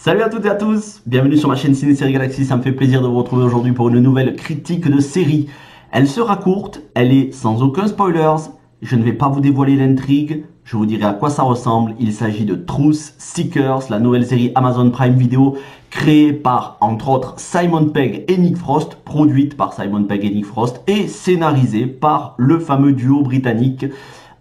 Salut à toutes et à tous, bienvenue sur ma chaîne Ciné Série Galaxy, ça me fait plaisir de vous retrouver aujourd'hui pour une nouvelle critique de série. Elle sera courte, elle est sans aucun spoilers, je ne vais pas vous dévoiler l'intrigue, je vous dirai à quoi ça ressemble. Il s'agit de Truth Seekers, la nouvelle série Amazon Prime Video créée par entre autres Simon Pegg et Nick Frost, produite par Simon Pegg et Nick Frost et scénarisée par le fameux duo britannique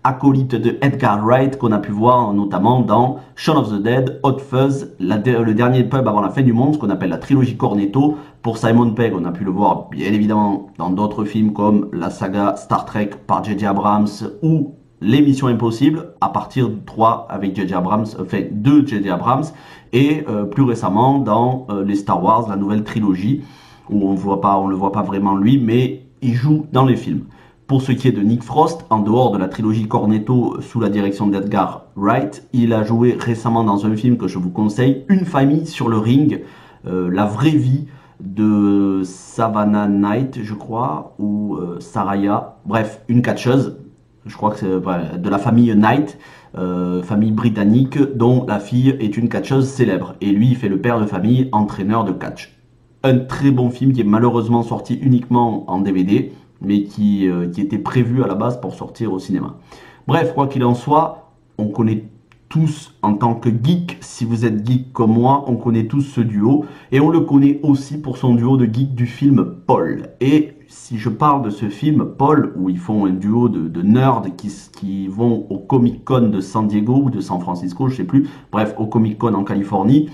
acolyte de Edgar Wright qu'on a pu voir notamment dans Shaun of the Dead, Hot Fuzz, le dernier pub avant la fin du monde, ce qu'on appelle la trilogie Cornetto. Pour Simon Pegg, on a pu le voir bien évidemment dans d'autres films comme la saga Star Trek par J.J. Abrams ou Les Missions Impossibles à partir de 3 avec J.J. Abrams, enfin de J.J. Abrams, et plus récemment dans les Star Wars, la nouvelle trilogie où on le voit pas vraiment lui, mais il joue dans les films. Pour ce qui est de Nick Frost, en dehors de la trilogie Cornetto sous la direction d'Edgar Wright, il a joué récemment dans un film que je vous conseille, Une famille sur le ring, la vraie vie de Savannah Knight, je crois, ou Saraya, bref, une catcheuse, je crois que c'est de la famille Knight, famille britannique, dont la fille est une catcheuse célèbre. Et lui, il fait le père de famille, entraîneur de catch. Un très bon film qui est malheureusement sorti uniquement en DVD, mais qui était prévu à la base pour sortir au cinéma. Bref, quoi qu'il en soit, on connaît tous en tant que geek, si vous êtes geek comme moi, on connaît tous ce duo, et on le connaît aussi pour son duo de geek du film Paul. Et si je parle de ce film Paul, où ils font un duo de nerds qui vont au Comic Con de San Diego ou de San Francisco, je sais plus, bref, au Comic Con en Californie,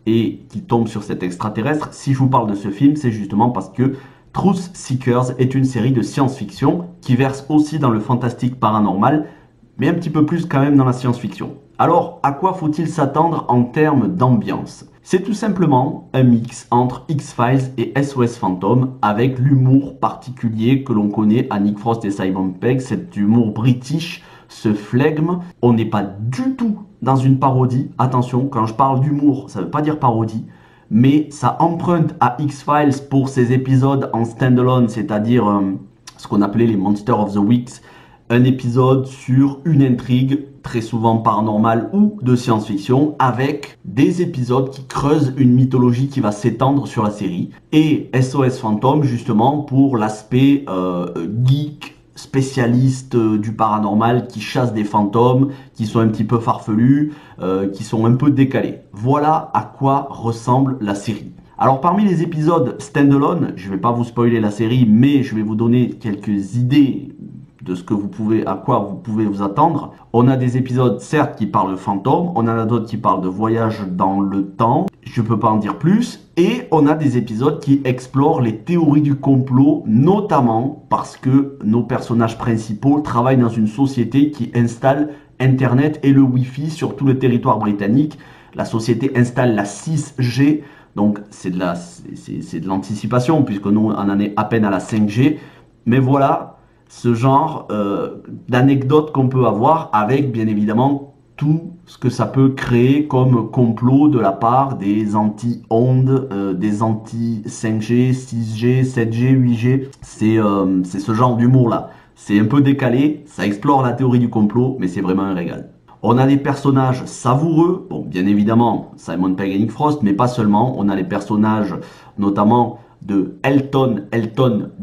et qui tombent sur cet extraterrestre, si je vous parle de ce film, c'est justement parce que Truth Seekers est une série de science-fiction qui verse aussi dans le fantastique paranormal, mais un petit peu plus quand même dans la science-fiction. Alors, à quoi faut-il s'attendre en termes d'ambiance? C'est tout simplement un mix entre X-Files et SOS Fantôme, avec l'humour particulier que l'on connaît à Nick Frost et Simon Pegg, cet humour british, ce flegme. On n'est pas du tout dans une parodie. Attention, quand je parle d'humour, ça ne veut pas dire parodie, mais ça emprunte à X-Files pour ses épisodes en standalone, c'est-à-dire ce qu'on appelait les Monsters of the Week, un épisode sur une intrigue, très souvent paranormale ou de science-fiction, avec des épisodes qui creusent une mythologie qui va s'étendre sur la série, et SOS Fantôme justement pour l'aspect geek, spécialistes du paranormal qui chassent des fantômes, qui sont un petit peu farfelus, qui sont un peu décalés. Voilà à quoi ressemble la série. Alors parmi les épisodes standalone, je ne vais pas vous spoiler la série, mais je vais vous donner quelques idées de ce que à quoi vous pouvez vous attendre. On a des épisodes certes qui parlent de fantômes, on en a d'autres qui parlent de voyage dans le temps, je ne peux pas en dire plus, et on a des épisodes qui explorent les théories du complot, notamment parce que nos personnages principaux travaillent dans une société qui installe Internet et le Wi-Fi sur tout le territoire britannique. La société installe la 6G, donc c'est de l'anticipation, puisque nous on en est à peine à la 5G, mais voilà ce genre d'anecdotes qu'on peut avoir avec bien évidemment tout ce que ça peut créer comme complot de la part des anti-ondes, des anti-5G, 6G, 7G, 8G. C'est ce genre d'humour là. C'est un peu décalé, ça explore la théorie du complot, mais c'est vraiment un régal. On a des personnages savoureux, bon bien évidemment Simon Pegg et Nick Frost, mais pas seulement. On a les personnages notamment de Elton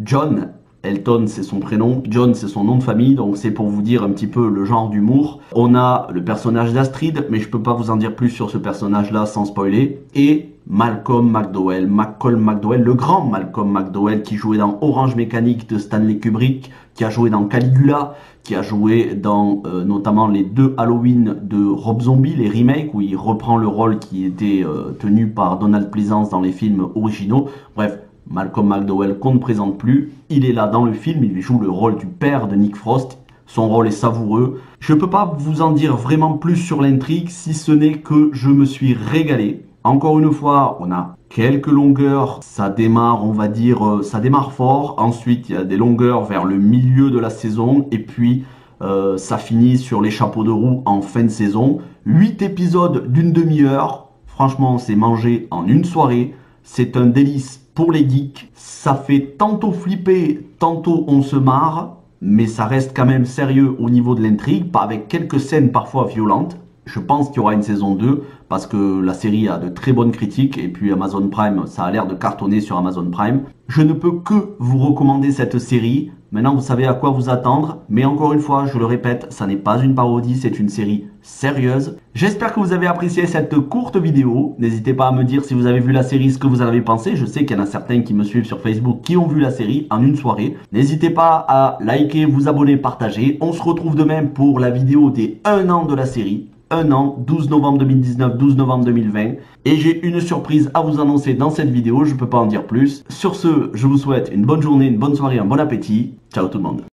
John. Elton c'est son prénom, John c'est son nom de famille, donc c'est pour vous dire un petit peu le genre d'humour. On a le personnage d'Astrid, mais je peux pas vous en dire plus sur ce personnage là sans spoiler. Et Malcolm McDowell, le grand Malcolm McDowell qui jouait dans Orange Mécanique de Stanley Kubrick, qui a joué dans Caligula, qui a joué dans notamment les 2 Halloween de Rob Zombie, les remakes, où il reprend le rôle qui était tenu par Donald Pleasence dans les films originaux. Bref, Malcolm McDowell qu'on ne présente plus, il est là dans le film, il joue le rôle du père de Nick Frost, son rôle est savoureux. Je ne peux pas vous en dire vraiment plus sur l'intrigue, si ce n'est que je me suis régalé. Encore une fois, on a quelques longueurs, ça démarre, on va dire, ça démarre fort, ensuite il y a des longueurs vers le milieu de la saison, et puis ça finit sur les chapeaux de roue en fin de saison. 8 épisodes d'une demi-heure, franchement c'est mangé en une soirée, c'est un délice pour les geeks, ça fait tantôt flipper, tantôt on se marre, mais ça reste quand même sérieux au niveau de l'intrigue, pas avec quelques scènes parfois violentes. Je pense qu'il y aura une saison 2 parce que la série a de très bonnes critiques et puis Amazon Prime, ça a l'air de cartonner sur Amazon Prime. Je ne peux que vous recommander cette série. Maintenant, vous savez à quoi vous attendre. Mais encore une fois, je le répète, ça n'est pas une parodie, c'est une série sérieuse. J'espère que vous avez apprécié cette courte vidéo. N'hésitez pas à me dire si vous avez vu la série, ce que vous en avez pensé. Je sais qu'il y en a certains qui me suivent sur Facebook qui ont vu la série en une soirée. N'hésitez pas à liker, vous abonner, partager. On se retrouve demain pour la vidéo des 1 an de la série. 1 an, 12 novembre 2019, 12 novembre 2020. Et j'ai une surprise à vous annoncer dans cette vidéo, je ne peux pas en dire plus. Sur ce, je vous souhaite une bonne journée, une bonne soirée, un bon appétit. Ciao tout le monde.